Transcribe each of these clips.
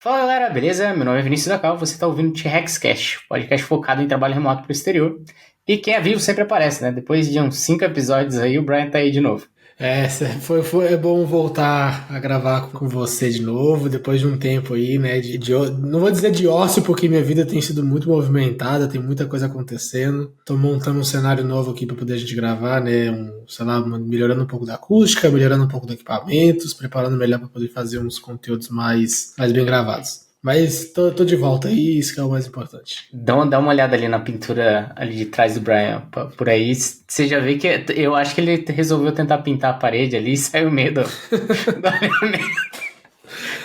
Fala galera, beleza? Meu nome é Vinícius Dacal, você está ouvindo o T-Rex Cast, podcast focado em trabalho remoto para o exterior. E quem é vivo sempre aparece, né? Depois de uns 5 episódios aí, o Brian tá aí de novo. É bom voltar a gravar com você de novo, depois de um tempo aí, né? Não vou dizer de ócio, porque minha vida tem sido muito movimentada, tem muita coisa acontecendo. Tô montando um cenário novo aqui para poder a gente gravar, né? Sei lá, melhorando um pouco da acústica, melhorando um pouco do equipamentos, preparando melhor para poder fazer uns conteúdos mais bem gravados. Mas tô de volta aí, isso que é o mais importante. Dá uma olhada ali na pintura ali de trás do Brian, por aí. Você já vê que eu acho que ele resolveu tentar pintar a parede ali e saiu medo.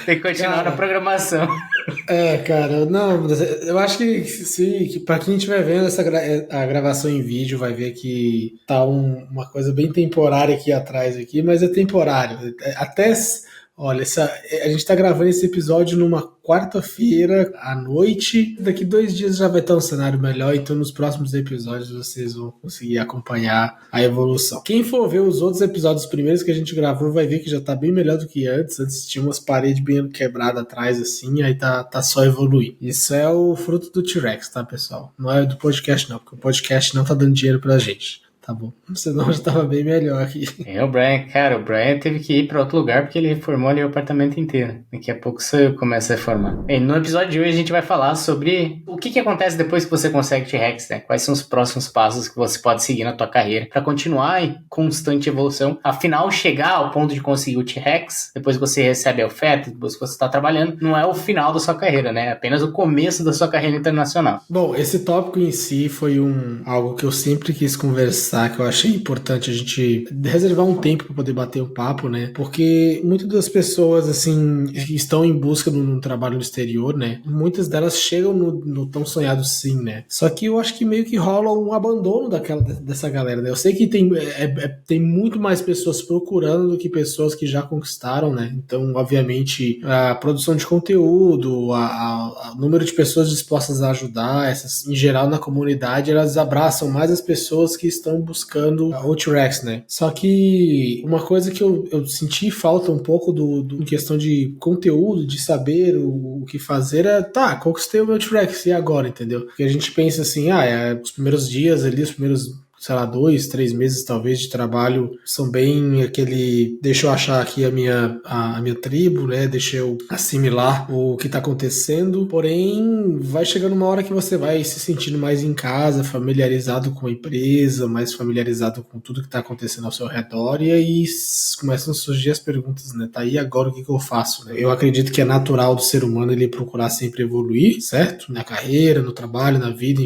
Tem que continuar na programação. Cara, não, mas eu acho que para quem estiver vendo a gravação em vídeo vai ver que tá uma coisa bem temporária aqui atrás aqui, mas é temporário. Olha, a gente tá gravando esse episódio numa quarta-feira à noite. Daqui 2 dias já vai estar um cenário melhor, então nos próximos episódios vocês vão conseguir acompanhar a evolução. Quem for ver os outros episódios primeiros que a gente gravou vai ver que já tá bem melhor do que antes. Antes tinha umas paredes bem quebradas atrás, assim, aí tá só evoluindo. Isso é o fruto do T-Rex, tá, pessoal? Não é do podcast, não, porque o podcast não tá dando dinheiro pra gente. Tá bom. Senão já tava bem melhor aqui. O Brian teve que ir para outro lugar porque ele reformou ali o apartamento inteiro. Daqui a pouco você começa a reformar. Bem, no episódio de hoje a gente vai falar sobre o que acontece depois que você consegue T-Rex, né? Quais são os próximos passos que você pode seguir na tua carreira para continuar em constante evolução. Afinal, chegar ao ponto de conseguir o T-Rex, depois que você recebe a oferta, depois que você está trabalhando, não é o final da sua carreira, né? É apenas o começo da sua carreira internacional. Bom, esse tópico em si foi algo que eu sempre quis conversar, que eu achei importante a gente reservar um tempo para poder bater o papo, né? Porque muitas das pessoas, assim, que estão em busca de um trabalho no exterior, né? Muitas delas chegam no tão sonhado sim, né? Só que eu acho que meio que rola um abandono dessa galera, né? Eu sei que tem muito mais pessoas procurando do que pessoas que já conquistaram, né? Então, obviamente, a produção de conteúdo, o número de pessoas dispostas a ajudar, essas, em geral, na comunidade, elas abraçam mais as pessoas que estão buscando a T-Rex, né? Só que uma coisa que eu senti falta um pouco em questão de conteúdo, de saber o que fazer, conquistei o meu T-Rex, e agora, entendeu? Porque a gente pensa assim, os primeiros dias ali, os primeiros, sei lá, 2, 3 meses talvez de trabalho são bem deixa eu achar aqui a minha tribo, né? Deixa eu assimilar o que tá acontecendo. Porém, vai chegando uma hora que você vai se sentindo mais em casa, familiarizado com a empresa, mais familiarizado com tudo que tá acontecendo ao seu redor, e aí começam a surgir as perguntas, né? Tá aí agora o que eu faço, né? Eu acredito que é natural do ser humano ele procurar sempre evoluir, certo? Na carreira, no trabalho, na vida,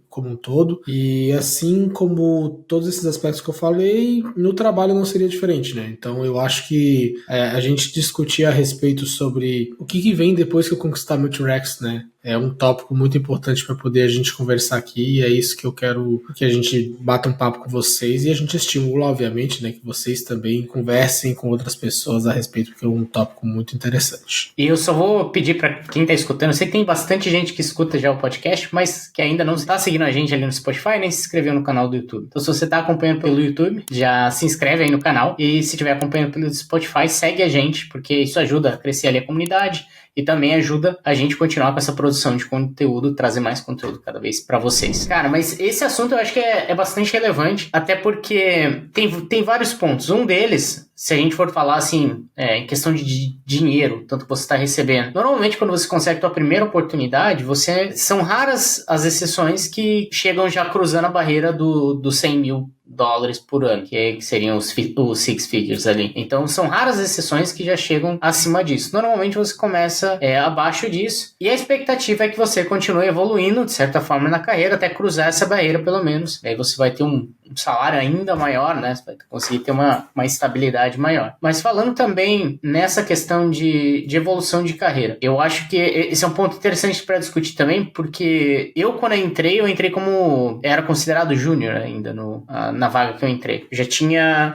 como um todo. E assim como todos esses aspectos que eu falei, no trabalho não seria diferente, né? Então eu acho que a gente discutir a respeito sobre o que vem depois que eu conquistar meu T-Rex, né? É um tópico muito importante para poder a gente conversar aqui, e é isso que eu quero que a gente bata um papo com vocês, e a gente estimula, obviamente, né, que vocês também conversem com outras pessoas a respeito, porque é um tópico muito interessante. E eu só vou pedir para quem tá escutando, eu sei que tem bastante gente que escuta já o podcast, mas que ainda não está seguindo a gente ali no Spotify, nem se inscreveu no canal do YouTube. Então se você tá acompanhando pelo YouTube, já se inscreve aí no canal, e se estiver acompanhando pelo Spotify, segue a gente, porque isso ajuda a crescer ali a comunidade, e também ajuda a gente a continuar com essa produção de conteúdo, trazer mais conteúdo cada vez para vocês. Cara, mas esse assunto eu acho que é bastante relevante, até porque tem vários pontos. Um deles, se a gente for falar assim, em questão de dinheiro, tanto que você está recebendo. Normalmente, quando você consegue a sua primeira oportunidade, são raras as exceções que chegam já cruzando a barreira dos 100 mil dólares por ano, que seriam os six figures ali. Então, são raras exceções que já chegam acima disso. Normalmente, você começa abaixo disso, e a expectativa é que você continue evoluindo, de certa forma, na carreira, até cruzar essa barreira, pelo menos. Aí você vai ter um salário ainda maior, né? Você vai conseguir ter uma estabilidade maior. Mas falando também nessa questão de evolução de carreira, eu acho que esse é um ponto interessante para discutir também, porque quando eu entrei como era considerado júnior ainda na vaga que eu entrei.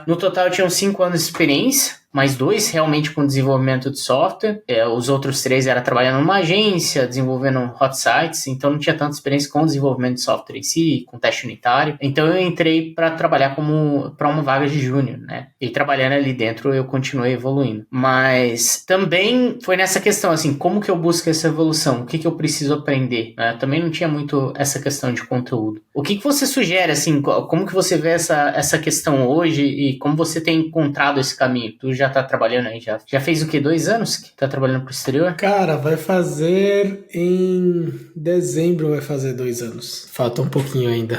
No total eu tinha uns 5 anos de experiência, mais 2 realmente com desenvolvimento de software. Os outros 3 era trabalhando numa agência, desenvolvendo hot sites, então não tinha tanta experiência com desenvolvimento de software em si, com teste unitário. Então eu entrei para trabalhar para uma vaga de júnior, né? E trabalhando ali dentro eu continuei evoluindo. Mas também foi nessa questão, assim, como que eu busco essa evolução? O que eu preciso aprender? Também não tinha muito essa questão de conteúdo. O que você sugere, assim, como que você vê essa questão hoje e como você tem encontrado esse caminho? Tu já tá trabalhando aí, já fez o quê? 2 anos que tá trabalhando pro exterior? Cara, vai fazer em dezembro, vai fazer 2 anos. Falta um pouquinho ainda.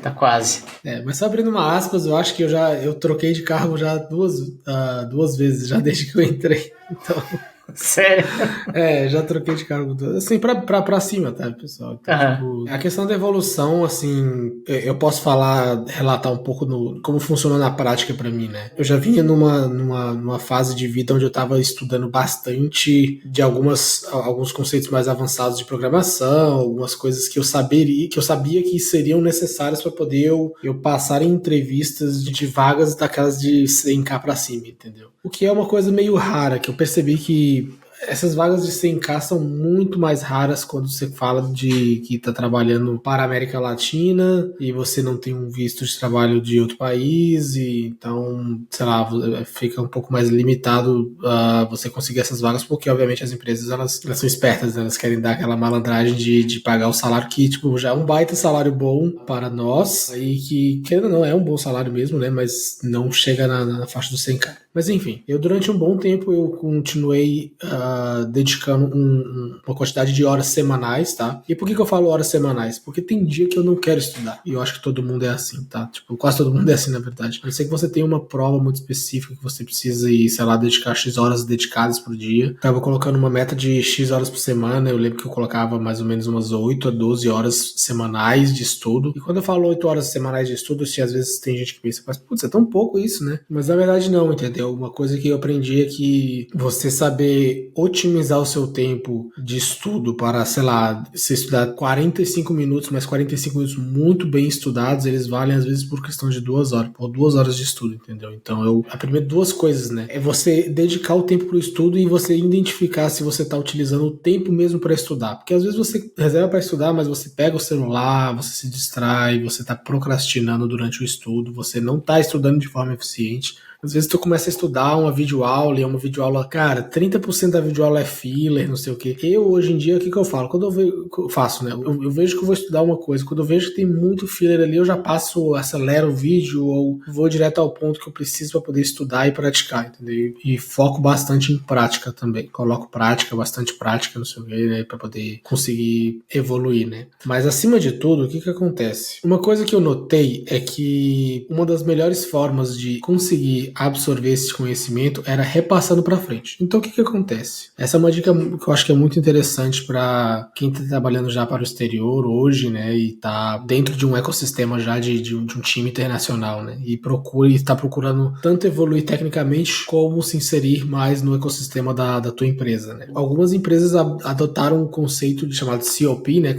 Tá quase. Mas só abrindo uma aspas, eu acho que eu troquei de cargo já duas vezes, já desde que eu entrei. Então... Sério? Já troquei de cargo, assim, pra cima, tá, pessoal? Então, tipo, a questão da evolução, assim, eu posso relatar um pouco como funcionou na prática pra mim, né? Eu já vinha numa fase de vida onde eu tava estudando bastante de alguns conceitos mais avançados de programação, algumas coisas que eu sabia que seriam necessárias para poder eu passar em entrevistas de vagas daquelas de 100k pra cima, entendeu? O que é uma coisa meio rara, que eu percebi que essas vagas de 100k são muito mais raras quando você fala de que está trabalhando para a América Latina e você não tem um visto de trabalho de outro país, e então, sei lá, fica um pouco mais limitado a você conseguir essas vagas, porque obviamente as empresas elas são espertas, né? Elas querem dar aquela malandragem de pagar o salário que, tipo, já é um baita salário bom para nós, e que, querendo ou não, é um bom salário mesmo, né? Mas não chega na faixa dos 100k. Mas enfim, durante um bom tempo eu continuei dedicando uma quantidade de horas semanais, tá? E por que eu falo horas semanais? Porque tem dia que eu não quero estudar. E eu acho que todo mundo é assim, tá? Tipo, quase todo mundo é assim, na verdade. A não ser que você tenha uma prova muito específica que você precisa ir, sei lá, dedicar X horas dedicadas por dia. Tava colocando uma meta de X horas por semana. Eu lembro que eu colocava mais ou menos umas 8 a 12 horas semanais de estudo. E quando eu falo 8 horas semanais de estudo, assim, às vezes tem gente que pensa, mas putz, é tão pouco isso, né? Mas na verdade não, entendeu? Uma coisa que eu aprendi é que você saber otimizar o seu tempo de estudo para, sei lá, você estudar 45 minutos, mas 45 minutos muito bem estudados, eles valem às vezes por questão de 2 horas, ou 2 horas de estudo, entendeu? Então eu aprendi 2 coisas, né? É você dedicar o tempo para o estudo e você identificar se você está utilizando o tempo mesmo para estudar. Porque às vezes você reserva para estudar, mas você pega o celular, você se distrai, você está procrastinando durante o estudo, você não está estudando de forma eficiente. Às vezes tu começa a estudar uma videoaula e é uma videoaula, cara, 30% da videoaula é filler, não sei o quê. Eu, hoje em dia, o que eu falo? Quando eu faço, né? Eu vejo que eu vou estudar uma coisa, quando eu vejo que tem muito filler ali, eu já passo, acelero o vídeo ou vou direto ao ponto que eu preciso para poder estudar e praticar, entendeu? E foco bastante em prática também. Coloco bastante prática, não sei o quê, né? Para poder conseguir evoluir, né? Mas acima de tudo, o que acontece? Uma coisa que eu notei é que uma das melhores formas de conseguir absorver esse conhecimento era repassando para frente. Então o que acontece? Essa é uma dica que eu acho que é muito interessante para quem está trabalhando já para o exterior hoje, né, e está dentro de um ecossistema já de um time internacional, né, e está procurando tanto evoluir tecnicamente como se inserir mais no ecossistema da tua empresa, né. Algumas empresas adotaram um conceito chamado COP, né,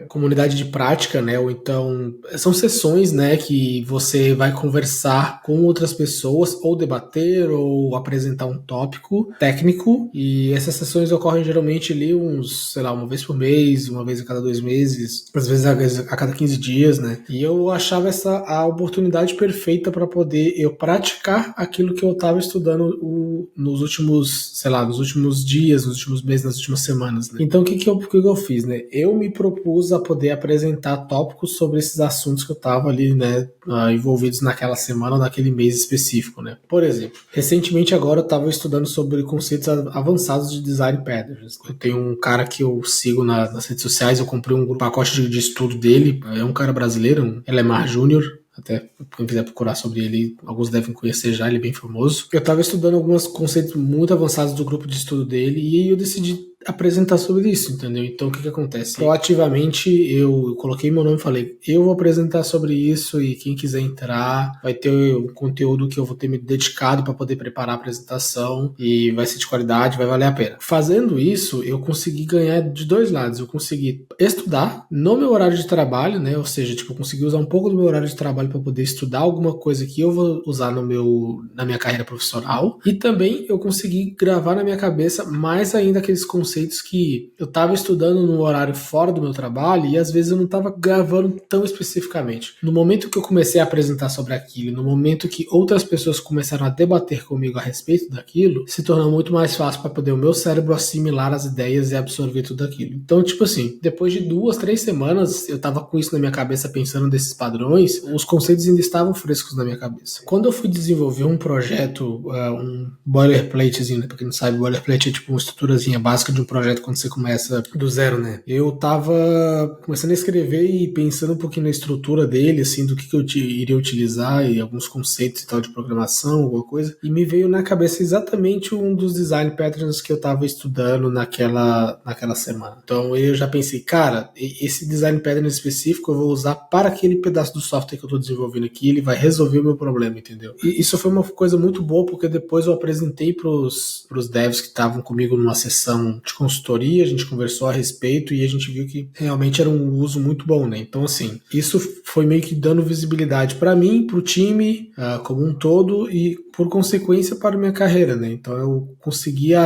comunidade de prática, né, ou então são sessões, né, que você vai conversar com outras pessoas, ou debater, ou apresentar um tópico técnico, e essas sessões ocorrem geralmente ali uma vez por mês, uma vez a cada 2 meses, às vezes a cada 15 dias, né? E eu achava essa a oportunidade perfeita para poder eu praticar aquilo que eu estava estudando nos últimos dias, nos últimos meses, nas últimas semanas, né? Então o que eu fiz, né? Eu me propus a poder apresentar tópicos sobre esses assuntos que eu estava ali, né, envolvidos naquela semana ou naquele mês específico, né? Por exemplo, recentemente agora eu estava estudando sobre conceitos avançados de design patterns. Eu tenho um cara que eu sigo nas redes sociais, eu comprei um pacote de estudo dele, é um cara brasileiro, um Elemar Júnior. Até quem quiser procurar sobre ele, alguns devem conhecer já, ele é bem famoso. Eu estava estudando alguns conceitos muito avançados do grupo de estudo dele e eu decidi apresentar sobre isso, entendeu? Então o que acontece? Proativamente eu coloquei meu nome e falei, eu vou apresentar sobre isso e quem quiser entrar vai ter um conteúdo que eu vou ter me dedicado para poder preparar a apresentação e vai ser de qualidade, vai valer a pena. Fazendo isso, eu consegui ganhar de dois lados. Eu consegui estudar no meu horário de trabalho, né? Ou seja, tipo, eu consegui usar um pouco do meu horário de trabalho para poder estudar alguma coisa que eu vou usar na minha carreira profissional. E também eu consegui gravar na minha cabeça mais ainda aqueles conceitos que eu estava estudando no horário fora do meu trabalho e às vezes eu não estava gravando tão especificamente. No momento que eu comecei a apresentar sobre aquilo, no momento que outras pessoas começaram a debater comigo a respeito daquilo, se tornou muito mais fácil para poder o meu cérebro assimilar as ideias e absorver tudo aquilo. Então, tipo assim, depois de 2-3 semanas, eu tava com isso na minha cabeça, pensando desses padrões, os conceitos ainda estavam frescos na minha cabeça. Quando eu fui desenvolver um projeto, um boilerplatezinho, né? Pra quem não sabe, boilerplate é tipo uma estruturazinha básica de um projeto quando você começa do zero, né? Eu tava começando a escrever e pensando um pouquinho na estrutura dele, assim, do que eu iria utilizar e alguns conceitos e tal de programação, alguma coisa, e me veio na cabeça exatamente um dos design patterns que eu tava estudando naquela semana. Então eu já pensei, cara, esse design pattern específico eu vou usar para aquele pedaço do software que eu tô desenvolvendo aqui, ele vai resolver o meu problema, entendeu? E isso foi uma coisa muito boa, porque depois eu apresentei pros devs que estavam comigo numa sessão de consultoria, a gente conversou a respeito e a gente viu que realmente era um uso muito bom, né? Então, assim, isso foi meio que dando visibilidade para mim, pro time como um todo e, por consequência, para a minha carreira, né? Então, eu conseguia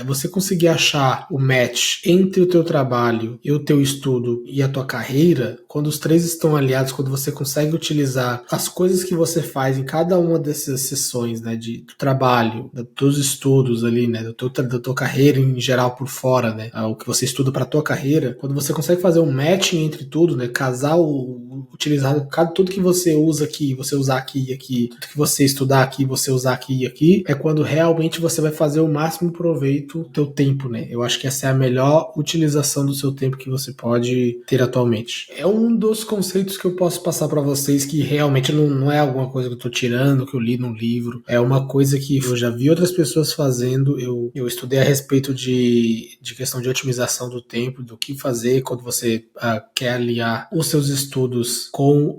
você conseguir achar o match entre o teu trabalho e o teu estudo e a tua carreira, quando os três estão aliados, quando você consegue utilizar as coisas que você faz em cada uma dessas sessões, né, do trabalho, dos estudos ali, né, da tua carreira em geral por fora, né, o que você estuda para a tua carreira, quando você consegue fazer um matching entre tudo, né, casar utilizar tudo que você usa aqui, você usar aqui e aqui, tudo que você estudar aqui, você usar aqui e aqui, é quando realmente você vai fazer o máximo proveito do teu tempo, né? Eu acho que essa é a melhor utilização do seu tempo que você pode ter atualmente. É um dos conceitos que eu posso passar para vocês que realmente não é alguma coisa que eu tô tirando, que eu li num livro, é uma coisa que eu já vi outras pessoas fazendo, eu estudei a respeito de questão de otimização do tempo, do que fazer quando você quer aliar os seus estudos com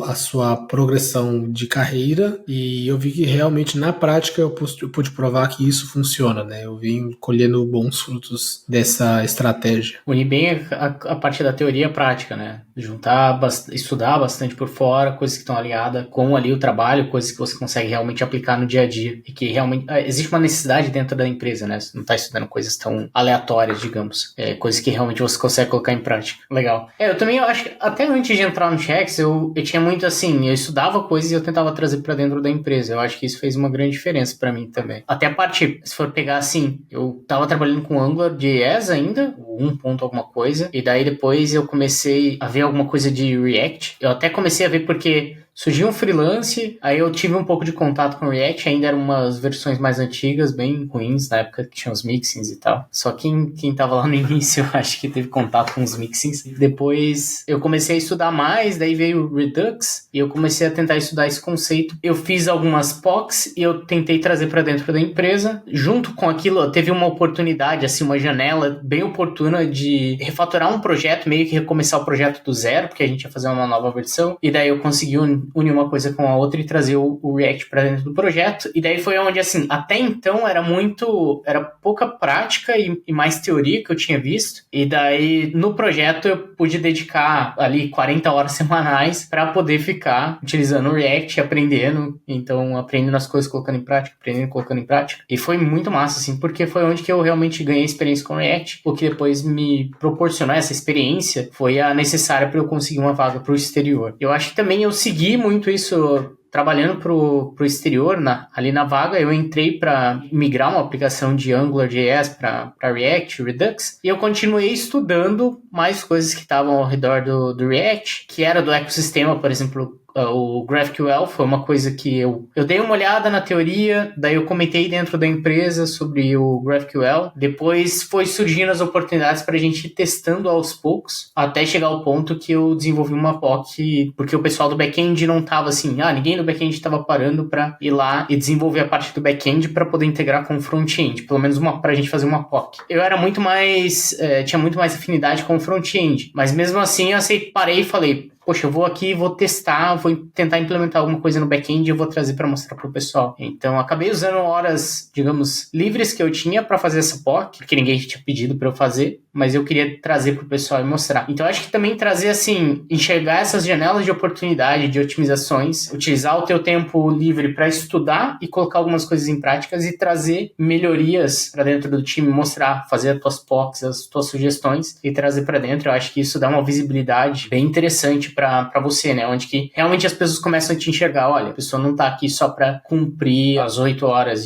a sua progressão de carreira, e eu vi que realmente na prática eu pude provar que isso funciona, né? Eu vim colhendo bons frutos dessa estratégia. Unir bem a parte da teoria e a prática, né? Juntar, estudar bastante por fora, coisas que estão aliadas com ali o trabalho, coisas que você consegue realmente aplicar no dia a dia e que realmente existe uma necessidade dentro da empresa, né? Você não está estudando coisas tão aleatórias, digamos, coisas que realmente você consegue colocar em prática. Legal. Eu também acho que até antes de entrar no Chex, eu tinha muito assim, eu estudava coisas e eu tentava trazer para dentro da empresa. Eu acho que isso fez uma grande diferença para mim também. Até a parte, se for pegar assim, eu tava trabalhando com AngularJS ainda, 1 ponto alguma coisa, e daí depois eu comecei a ver alguma coisa de React. Eu até comecei a ver porque surgiu um freelance, aí eu tive um pouco de contato com o React, ainda eram umas versões mais antigas, bem ruins, na época que tinha os mixins e tal. Só quem tava lá no início, acho que teve contato com os mixins. Depois eu comecei a estudar mais, daí veio o Redux, e eu comecei a tentar estudar esse conceito. Eu fiz algumas POCs e eu tentei trazer para dentro da empresa. Junto com aquilo, teve uma oportunidade, assim, uma janela bem oportuna de refatorar um projeto, meio que recomeçar o projeto do zero, porque a gente ia fazer uma nova versão, e daí eu consegui unir uma coisa com a outra e trazer o React para dentro do projeto. E daí foi onde, assim, até então era pouca prática e mais teoria que eu tinha visto. E daí no projeto eu pude dedicar ali 40 horas semanais para poder ficar utilizando o React, aprendendo. Então, aprendendo as coisas, colocando em prática, aprendendo, colocando em prática. E foi muito massa, assim, porque foi onde que eu realmente ganhei experiência com o React, o que depois me proporcionou essa experiência foi a necessária para eu conseguir uma vaga para o exterior. Eu acho que também eu segui muito isso trabalhando pro exterior, ali na vaga, eu entrei para migrar uma aplicação de AngularJS para React, Redux, e eu continuei estudando mais coisas que estavam ao redor do React, que era do ecossistema, por exemplo, o GraphQL foi uma coisa que eu dei uma olhada na teoria, daí eu comentei dentro da empresa sobre o GraphQL. Depois foi surgindo as oportunidades para a gente ir testando aos poucos, até chegar ao ponto que eu desenvolvi uma POC, porque o pessoal do back-end não estava assim, ninguém do back-end estava parando para ir lá e desenvolver a parte do back-end para poder integrar com o front-end, pelo menos para a gente fazer uma POC. Eu era muito mais, tinha muito mais afinidade com o front-end, mas mesmo assim eu parei e falei, poxa, eu vou aqui, vou testar, vou tentar implementar alguma coisa no back-end e eu vou trazer para mostrar para o pessoal. Então, acabei usando horas, digamos, livres que eu tinha para fazer essa POC, porque ninguém tinha pedido para eu fazer, mas eu queria trazer para o pessoal e mostrar. Então, acho que também trazer, assim, enxergar essas janelas de oportunidade, de otimizações, utilizar o teu tempo livre para estudar e colocar algumas coisas em práticas e trazer melhorias para dentro do time, mostrar, fazer as tuas POCs, as tuas sugestões e trazer para dentro. Eu acho que isso dá uma visibilidade bem interessante para você, né? Onde que realmente as pessoas começam a te enxergar, olha, a pessoa não tá aqui só para cumprir as 8 horas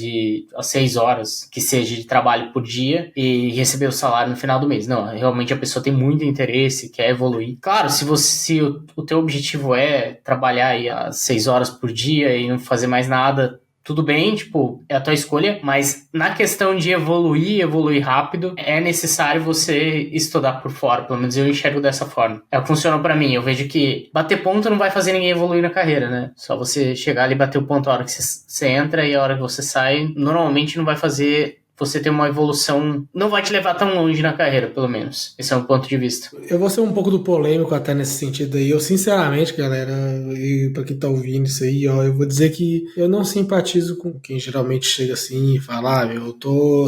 as 6 horas que seja de trabalho por dia e receber o salário no final do mês. Não, realmente a pessoa tem muito interesse, quer evoluir. Claro, se o teu objetivo é trabalhar aí as 6 horas por dia e não fazer mais nada, tudo bem, tipo, é a tua escolha, mas na questão de evoluir rápido, é necessário você estudar por fora, pelo menos eu enxergo dessa forma. É o que funciona pra mim, eu vejo que bater ponto não vai fazer ninguém evoluir na carreira, né? Só você chegar ali e bater o ponto a hora que você entra e a hora que você sai, normalmente não vai fazer você ter uma evolução, não vai te levar tão longe na carreira, pelo menos. Esse é um ponto de vista. Eu vou ser um pouco do polêmico até nesse sentido aí. Eu, sinceramente, galera, e pra quem tá ouvindo isso aí, eu vou dizer que eu não simpatizo com quem geralmente chega assim e fala,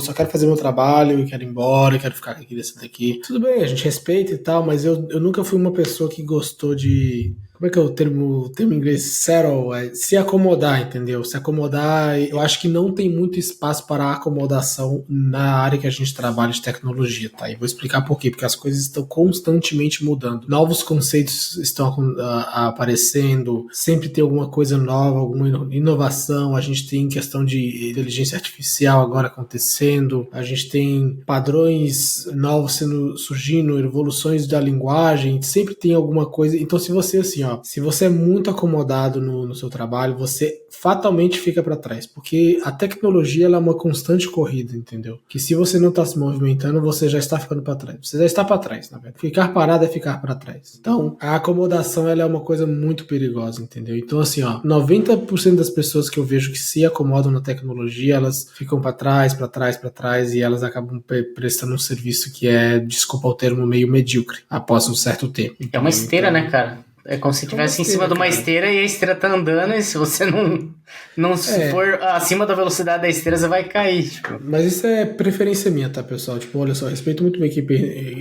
só quero fazer meu trabalho, quero ir embora, quero ficar aqui desse daqui. Tudo bem, a gente respeita e tal, mas eu nunca fui uma pessoa que gostou de... Como é que é o termo em inglês? Settle, se acomodar, entendeu? Se acomodar, eu acho que não tem muito espaço para acomodação na área que a gente trabalha de tecnologia, tá? E vou explicar por quê. Porque as coisas estão constantemente mudando. Novos conceitos estão aparecendo, sempre tem alguma coisa nova, alguma inovação. A gente tem questão de inteligência artificial agora acontecendo, a gente tem padrões novos surgindo, evoluções da linguagem, sempre tem alguma coisa. Então, se você, assim, se você é muito acomodado no seu trabalho, você fatalmente fica para trás, porque a tecnologia ela é uma constante corrida, entendeu? Que se você não está se movimentando, você já está ficando para trás. Você já está para trás, na verdade. Ficar parado é ficar para trás. Então, a acomodação ela é uma coisa muito perigosa, entendeu? Então, assim, 90% das pessoas que eu vejo que se acomodam na tecnologia, elas ficam para trás, e elas acabam prestando um serviço que é, desculpa o termo, meio medíocre após um certo tempo. Entendeu? É uma esteira, né, cara? É como se estivesse em cima de uma esteira e a esteira tá andando, e se você não for acima da velocidade da esteira, você vai cair. Tipo. Mas isso é preferência minha, tá, pessoal? Tipo, olha só, eu respeito muito bem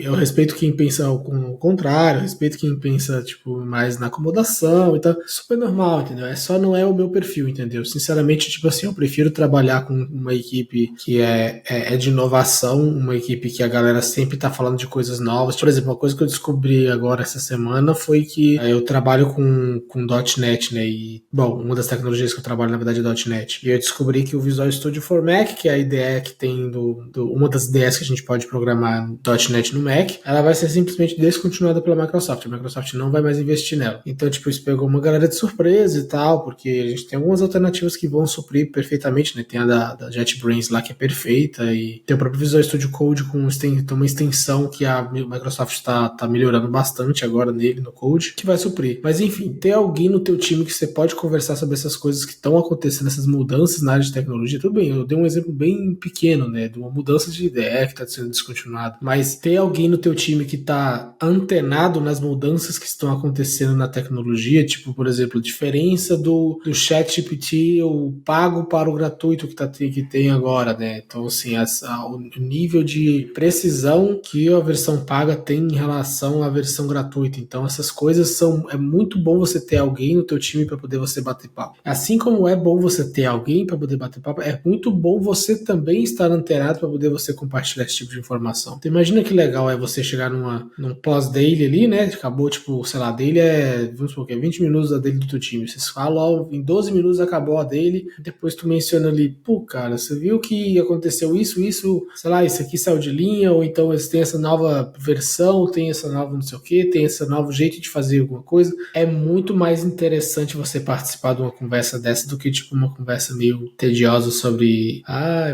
eu respeito quem pensa o contrário, eu respeito quem pensa, tipo, mais na acomodação e tal. Super normal, entendeu? Só não é o meu perfil, entendeu? Sinceramente, tipo assim, eu prefiro trabalhar com uma equipe que é de inovação, uma equipe que a galera sempre tá falando de coisas novas. Por exemplo, uma coisa que eu descobri agora essa semana foi que eu trabalho com .NET, né? E, bom, uma das tecnologias que eu trabalho, na verdade, é .NET. E eu descobri que o Visual Studio for Mac, que é a ideia que tem uma das ideias que a gente pode programar .NET no Mac, ela vai ser simplesmente descontinuada pela Microsoft. A Microsoft não vai mais investir nela. Então, tipo, isso pegou uma galera de surpresa e tal, porque a gente tem algumas alternativas que vão suprir perfeitamente, né? Tem a da JetBrains lá, que é perfeita, e tem o próprio Visual Studio Code com uma extensão que a Microsoft tá melhorando bastante agora nele, no Code, que vai suprir. Mas enfim, ter alguém no teu time que você pode conversar sobre essas coisas que estão acontecendo, essas mudanças na área de tecnologia, tudo bem, eu dei um exemplo bem pequeno, né, de uma mudança de ideia que está sendo descontinuada, mas ter alguém no teu time que está antenado nas mudanças que estão acontecendo na tecnologia, tipo, por exemplo, a diferença do ChatGPT, o pago para o gratuito que tem agora, né, então assim, o nível de precisão que a versão paga tem em relação à versão gratuita, então essas coisas é muito bom você ter alguém no teu time para poder você bater papo. Assim como é bom você ter alguém para poder bater papo, é muito bom você também estar antenado para poder você compartilhar esse tipo de informação. Então imagina que legal é você chegar num pós-daily ali, né? Acabou, tipo, sei lá, daily vamos supor que é 20 minutos da daily do teu time. Vocês falam, em 12 minutos acabou a daily, depois tu menciona ali, pô, cara, você viu que aconteceu isso, sei lá, isso aqui saiu de linha, ou então eles têm essa nova versão, tem essa nova não sei o que, tem esse novo jeito de fazer alguma coisa, é muito mais interessante você participar de uma conversa dessa do que tipo uma conversa meio tediosa sobre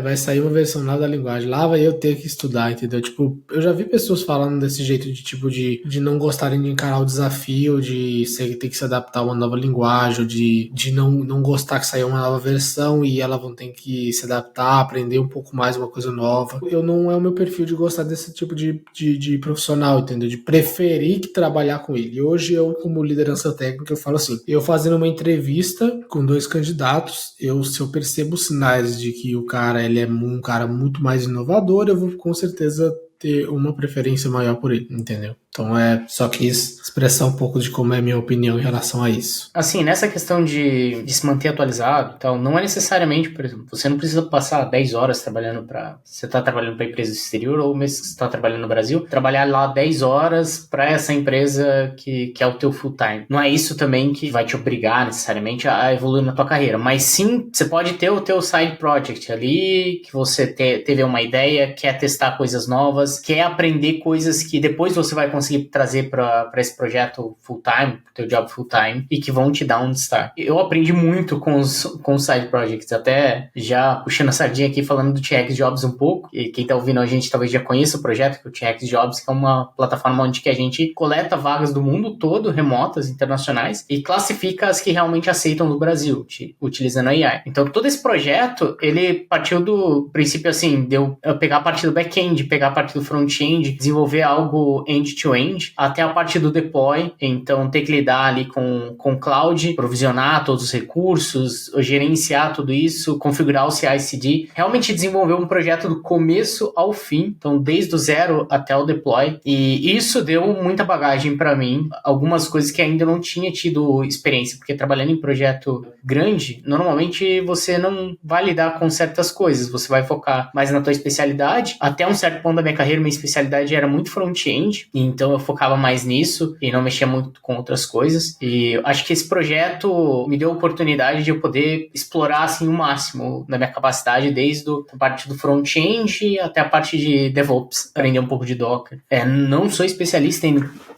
vai sair uma versão nova da linguagem, lá vai eu ter que estudar, entendeu? Tipo, eu já vi pessoas falando desse jeito de tipo de não gostarem de encarar o desafio, de ter que se adaptar a uma nova linguagem, ou de não gostar que saiu uma nova versão e elas vão ter que se adaptar, aprender um pouco mais uma coisa nova. Eu não é o meu perfil de gostar desse tipo de profissional, entendeu? De preferir que trabalhar com ele. E hoje eu, como liderança técnica, eu falo assim, eu fazendo uma entrevista com 2 candidatos, se eu percebo sinais de que o cara ele é um cara muito mais inovador, eu vou com certeza ter uma preferência maior por ele, entendeu? Então só quis expressar um pouco de como é a minha opinião em relação a isso. Assim, nessa questão de se manter atualizado e tal, não é necessariamente, por exemplo, você não precisa passar 10 horas trabalhando você está trabalhando para empresa do exterior, ou mesmo que você está trabalhando no Brasil, trabalhar lá 10 horas para essa empresa que é o teu full time. Não é isso também que vai te obrigar necessariamente a evoluir na tua carreira, mas sim, você pode ter o teu side project ali, que você teve uma ideia, quer testar coisas novas, quer aprender coisas que depois você vai conseguir trazer para esse projeto full-time, pro teu job full-time, e que vão te dar um destaque. Eu aprendi muito com os side projects, até já puxando a sardinha aqui, falando do TX Jobs um pouco, e quem tá ouvindo a gente talvez já conheça o projeto, que é o TX Jobs, que é uma plataforma onde que a gente coleta vagas do mundo todo, remotas, internacionais, e classifica as que realmente aceitam no Brasil, utilizando a AI. Então, todo esse projeto, ele partiu do princípio, assim, de eu pegar a parte do back-end, pegar a parte do front-end, desenvolver algo end-to-end, até a parte do deploy, então ter que lidar ali com cloud, provisionar todos os recursos, gerenciar tudo isso, configurar o CI/CD, realmente desenvolver um projeto do começo ao fim, então desde o zero até o deploy, e isso deu muita bagagem para mim, algumas coisas que ainda não tinha tido experiência, porque trabalhando em projeto grande, normalmente você não vai lidar com certas coisas, você vai focar mais na tua especialidade, até um certo ponto da minha carreira, minha especialidade era muito front-end, então eu focava mais nisso e não mexia muito com outras coisas. E acho que esse projeto me deu a oportunidade de eu poder explorar assim, o máximo da minha capacidade, desde a parte do front-end até a parte de DevOps, aprender um pouco de Docker. Não sou especialista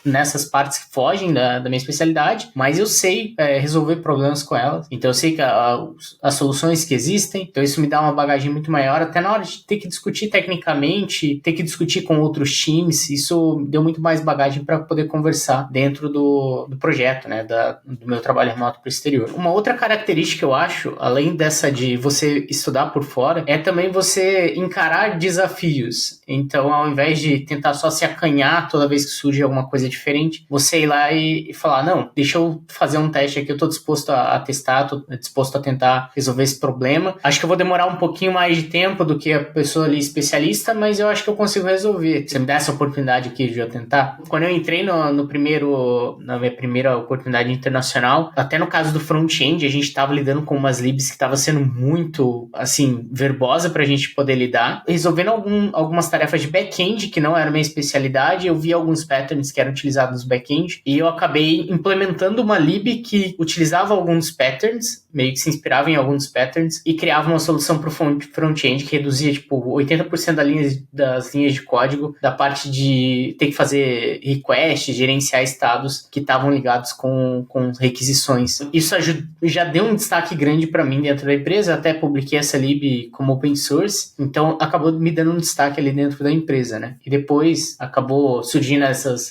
nessas partes que fogem da minha especialidade, mas eu sei resolver problemas com elas. Então eu sei que as soluções que existem, então isso me dá uma bagagem muito maior, até na hora de ter que discutir tecnicamente, ter que discutir com outros times, isso deu muito mais bagagem para poder conversar dentro do projeto, né, do meu trabalho remoto para o exterior. Uma outra característica, eu acho, além dessa de você estudar por fora, é também você encarar desafios. Então, ao invés de tentar só se acanhar toda vez que surge alguma coisa diferente, você ir lá e falar, não, deixa eu fazer um teste aqui, eu estou disposto a testar, estou disposto a tentar resolver esse problema. Acho que eu vou demorar um pouquinho mais de tempo do que a pessoa ali especialista, mas eu acho que eu consigo resolver. Você me dá essa oportunidade aqui de eu tentar? Quando eu entrei na minha primeira oportunidade internacional, até no caso do front-end, a gente estava lidando com umas libs que estava sendo muito, assim, verbosa para a gente poder lidar. Resolvendo algumas tarefas de back-end, que não era minha especialidade, eu vi alguns patterns que eram utilizados no back-end, e eu acabei implementando uma lib que utilizava alguns patterns, meio que se inspirava em alguns patterns, e criava uma solução para o front-end que reduzia, tipo, 80% das linhas de código, da parte de ter que fazer requests, gerenciar estados que estavam ligados com requisições. Isso já deu um destaque grande para mim dentro da empresa, até publiquei essa lib como open source, então acabou me dando um destaque ali dentro da empresa, né? E depois acabou surgindo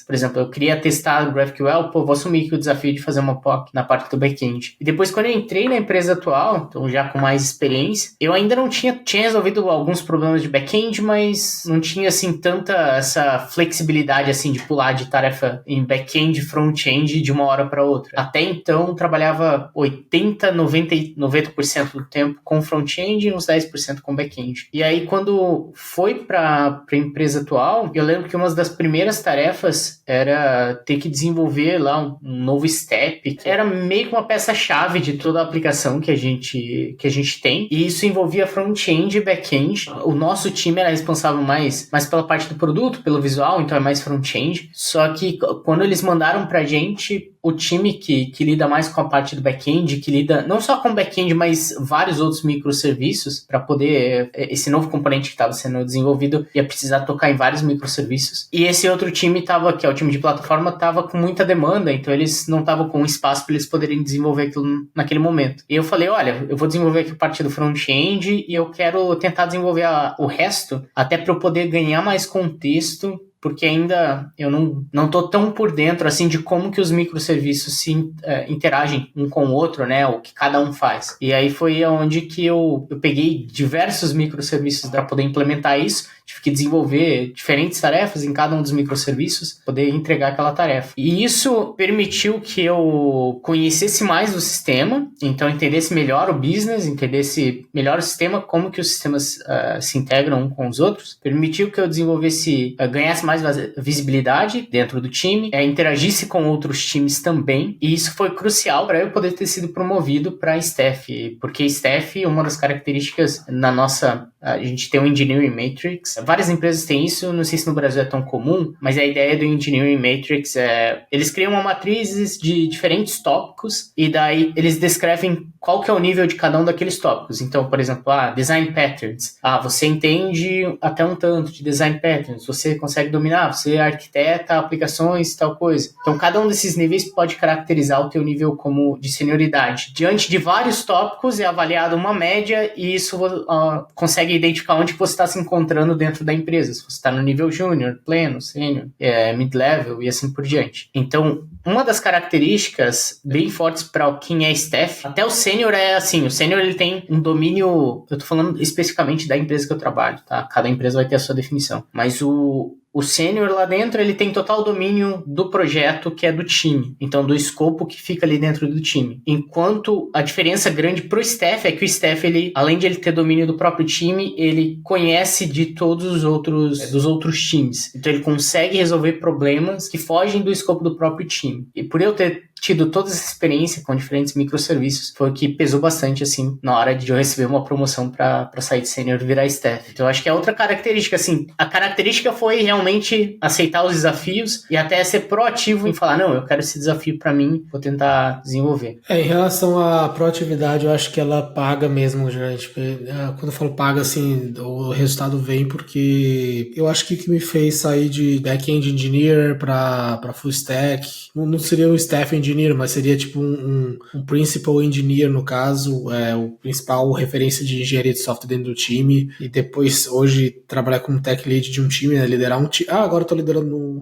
por exemplo, eu queria testar GraphQL, vou assumir que o desafio de fazer uma POC na parte do back-end. E depois, quando eu entrei na empresa atual, então já com mais experiência, eu ainda não tinha resolvido alguns problemas de back-end, mas não tinha, assim, tanta essa flexibilidade, assim, de pular de tarefa em back-end, front-end de uma hora para outra. Até então, trabalhava 90% do tempo com front-end e uns 10% com back-end. E aí, quando foi para a empresa atual, eu lembro que uma das primeiras tarefas era ter que desenvolver lá um novo step, que era meio que uma peça-chave de toda a aplicação que a gente tem, e isso envolvia front-end e back-end. O nosso time era responsável mais pela parte do produto, pelo visual, então é mais front-end, só que quando eles mandaram pra gente, o time que lida mais com a parte do back-end, que lida não só com back-end, mas vários outros microserviços, para poder, esse novo componente que estava sendo desenvolvido ia precisar tocar em vários microserviços. E esse outro time que é o time de plataforma, estava com muita demanda, então eles não estavam com espaço para eles poderem desenvolver aquilo naquele momento. E eu falei, olha, eu vou desenvolver aqui parte do front-end e eu quero tentar desenvolver o resto, até para eu poder ganhar mais contexto, porque ainda eu não tô tão por dentro assim de como que os microserviços se interagem um com o outro, né? O que cada um faz. E aí foi onde que eu peguei diversos microserviços para poder implementar isso. Tive que desenvolver diferentes tarefas em cada um dos microserviços, poder entregar aquela tarefa. E isso permitiu que eu conhecesse mais o sistema, então entendesse melhor o business, entendesse melhor o sistema, como que os sistemas se integram um com os outros. Permitiu que eu ganhasse mais visibilidade dentro do time, interagisse com outros times também. E isso foi crucial para eu poder ter sido promovido para staff, porque staff, uma das características a gente tem o Engineering Matrix. Várias empresas têm isso, não sei se no Brasil é tão comum, mas a ideia do Engineering Matrix eles criam uma matriz de diferentes tópicos e daí eles descrevem qual que é o nível de cada um daqueles tópicos. Então, por exemplo, Design Patterns. Você entende até um tanto de Design Patterns, você consegue dominar, você arquiteta aplicações e tal coisa. Então, cada um desses níveis pode caracterizar o teu nível como de senioridade. Diante de vários tópicos, é avaliada uma média e isso consegue identificar onde você está se encontrando dentro da empresa. Se você está no nível júnior, pleno, sênior, mid-level e assim por diante. Então, uma das características bem fortes para quem é staff, até o sênior o sênior ele tem um domínio, eu tô falando especificamente da empresa que eu trabalho, tá? Cada empresa vai ter a sua definição. Mas o sênior lá dentro, ele tem total domínio do projeto que é do time. Então, do escopo que fica ali dentro do time. Enquanto a diferença grande pro staff é que o staff, além de ele ter domínio do próprio time, ele conhece de todos os outros, dos outros times. Então, ele consegue resolver problemas que fogem do escopo do próprio time. E por eu ter tido toda essa experiência com diferentes microserviços, foi o que pesou bastante, assim, na hora de eu receber uma promoção para sair de sênior e virar staff. Então, eu acho que é outra característica, assim, a característica foi realmente aceitar os desafios e até ser proativo em falar, não, eu quero esse desafio para mim, vou tentar desenvolver. Em relação à proatividade, eu acho que ela paga mesmo, gente. Quando eu falo paga, assim, o resultado vem porque eu acho que o que me fez sair de back-end engineer para full stack, não seria um staff engineer, mas seria tipo um principal engineer, no caso, o principal referência de engenharia de software dentro do time, e depois hoje trabalhar como tech lead de um time, né, liderar um time. Agora eu tô liderando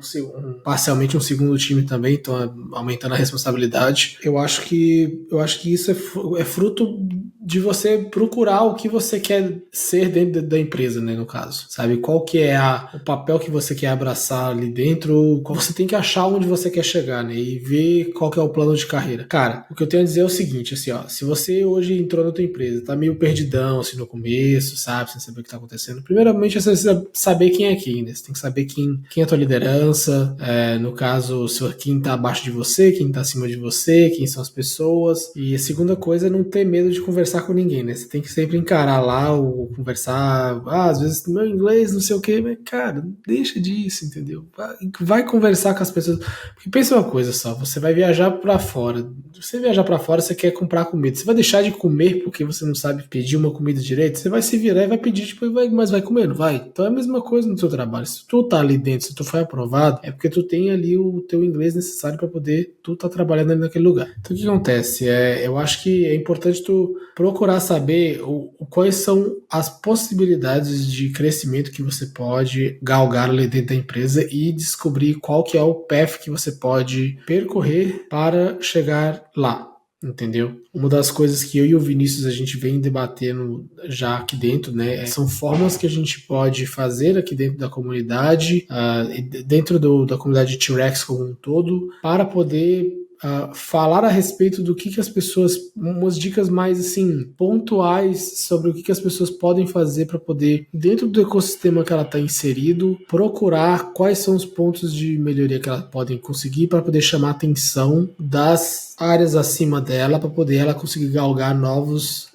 parcialmente um segundo time também, tô aumentando a responsabilidade. Eu acho que isso é fruto de você procurar o que você quer ser dentro da empresa, né, no caso, sabe? Qual que é o papel que você quer abraçar ali dentro, você tem que achar onde você quer chegar, né, e ver qual que é o plano de carreira. Cara, o que eu tenho a dizer é o seguinte, assim, se você hoje entrou na tua empresa, tá meio perdidão, assim, no começo, sabe, sem saber o que tá acontecendo, primeiramente você precisa saber quem é quem, né, você tem que saber quem é a tua liderança, no caso, quem tá abaixo de você, quem tá acima de você, quem são as pessoas, e a segunda coisa é não ter medo de conversar com ninguém, né, você tem que sempre encarar lá, ou conversar, às vezes meu inglês, não sei o que, mas, cara, deixa disso, entendeu, vai conversar com as pessoas, porque pensa uma coisa só, você vai viajar pra fora, você quer comprar comida, você vai deixar de comer porque você não sabe pedir uma comida direito, você vai se virar e vai pedir, tipo, mas vai comer, não vai? Então é a mesma coisa no seu trabalho, se tu tá ali dentro, se tu foi aprovado, é porque tu tem ali o teu inglês necessário para poder tu tá trabalhando ali naquele lugar. Então o que acontece? Eu acho que é importante tu procurar saber quais são as possibilidades de crescimento que você pode galgar ali dentro da empresa e descobrir qual que é o path que você pode percorrer para chegar lá, entendeu? Uma das coisas que eu e o Vinícius a gente vem debatendo já aqui dentro, né, são formas que a gente pode fazer aqui dentro da comunidade, dentro da comunidade T-Rex como um todo, para poder falar a respeito do que as pessoas, umas dicas mais assim pontuais sobre o que as pessoas podem fazer para poder, dentro do ecossistema que ela está inserido, procurar quais são os pontos de melhoria que elas podem conseguir para poder chamar a atenção das áreas acima dela, para poder ela conseguir galgar novos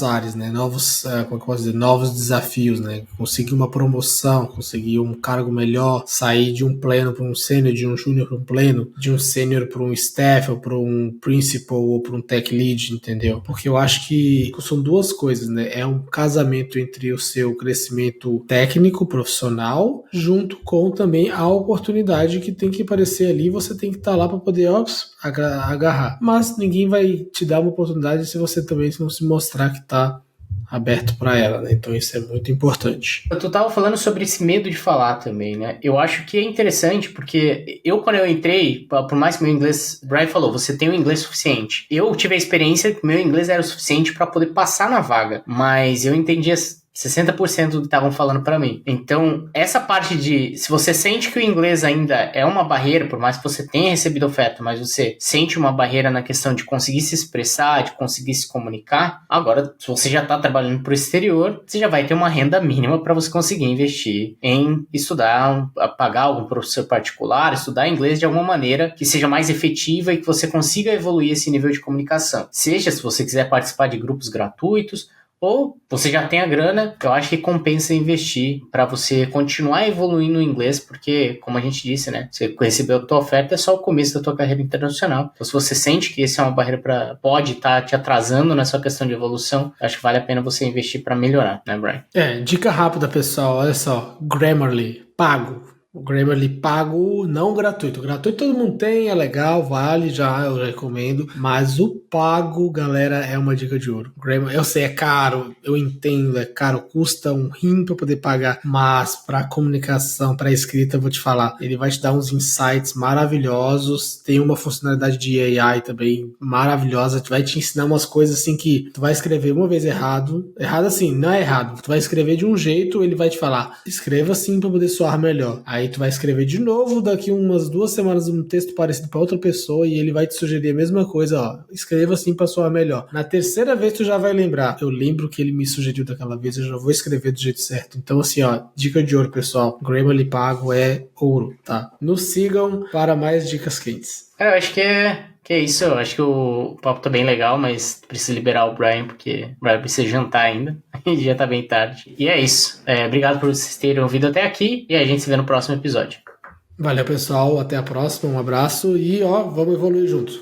áreas, né? Novos desafios, né? Conseguir uma promoção, conseguir um cargo melhor, sair de um pleno para um sênior, de um júnior para um pleno, de um sênior para um staff, staff, ou para um principal, ou para um tech lead, entendeu? Porque eu acho que são duas coisas, né? É um casamento entre o seu crescimento técnico, profissional, junto com também a oportunidade que tem que aparecer ali, você tem que estar lá para poder agarrar. Mas ninguém vai te dar uma oportunidade se você também não se mostrar que está aberto para ela, né? Então isso é muito importante. Tu tava falando sobre esse medo de falar também, né? Eu acho que é interessante porque quando eu entrei, por mais que meu inglês, o Brian falou, você tem um inglês suficiente. Eu tive a experiência que meu inglês era o suficiente para poder passar na vaga, mas eu entendia 60% do que estavam falando para mim. Então, essa parte de... Se você sente que o inglês ainda é uma barreira, por mais que você tenha recebido oferta, mas você sente uma barreira na questão de conseguir se expressar, de conseguir se comunicar, agora, se você já está trabalhando para o exterior, você já vai ter uma renda mínima para você conseguir investir em estudar, pagar algum professor particular, estudar inglês de alguma maneira que seja mais efetiva e que você consiga evoluir esse nível de comunicação. Seja se você quiser participar de grupos gratuitos, ou você já tem a grana, eu acho que compensa investir para você continuar evoluindo o inglês, porque, como a gente disse, né? Você recebeu a tua oferta, é só o começo da tua carreira internacional. Então, se você sente que esse é uma barreira pode estar te atrasando nessa questão de evolução, acho que vale a pena você investir para melhorar, né, Brian? Dica rápida, pessoal. Olha só, Grammarly, pago. O Grammarly pago, não gratuito. Gratuito todo mundo tem, é legal, vale, eu já recomendo. Mas o pago, galera, é uma dica de ouro. Eu sei, é caro, eu entendo, é caro, custa um rim para poder pagar. Mas para comunicação, para escrita, eu vou te falar, ele vai te dar uns insights maravilhosos. Tem uma funcionalidade de AI também maravilhosa. Vai te ensinar umas coisas assim que tu vai escrever uma vez errado. Errado assim, não é errado. Tu vai escrever de um jeito, ele vai te falar, escreva assim para poder soar melhor. Aí tu vai escrever de novo, daqui umas 2 semanas um texto parecido para outra pessoa e ele vai te sugerir a mesma coisa, ó, escreva assim para soar melhor. Na terceira vez tu já vai lembrar, eu lembro que ele me sugeriu daquela vez, eu já vou escrever do jeito certo. Então assim, ó, dica de ouro, pessoal, Grammarly pago é ouro, tá? Nos sigam para mais dicas quentes. Eu acho que é isso, eu acho que o papo tá bem legal, mas precisa liberar o Brian, porque o Brian precisa jantar ainda, e já tá bem tarde. E é isso, obrigado por vocês terem ouvido até aqui, e a gente se vê no próximo episódio. Valeu, pessoal, até a próxima, um abraço e ó, vamos evoluir juntos.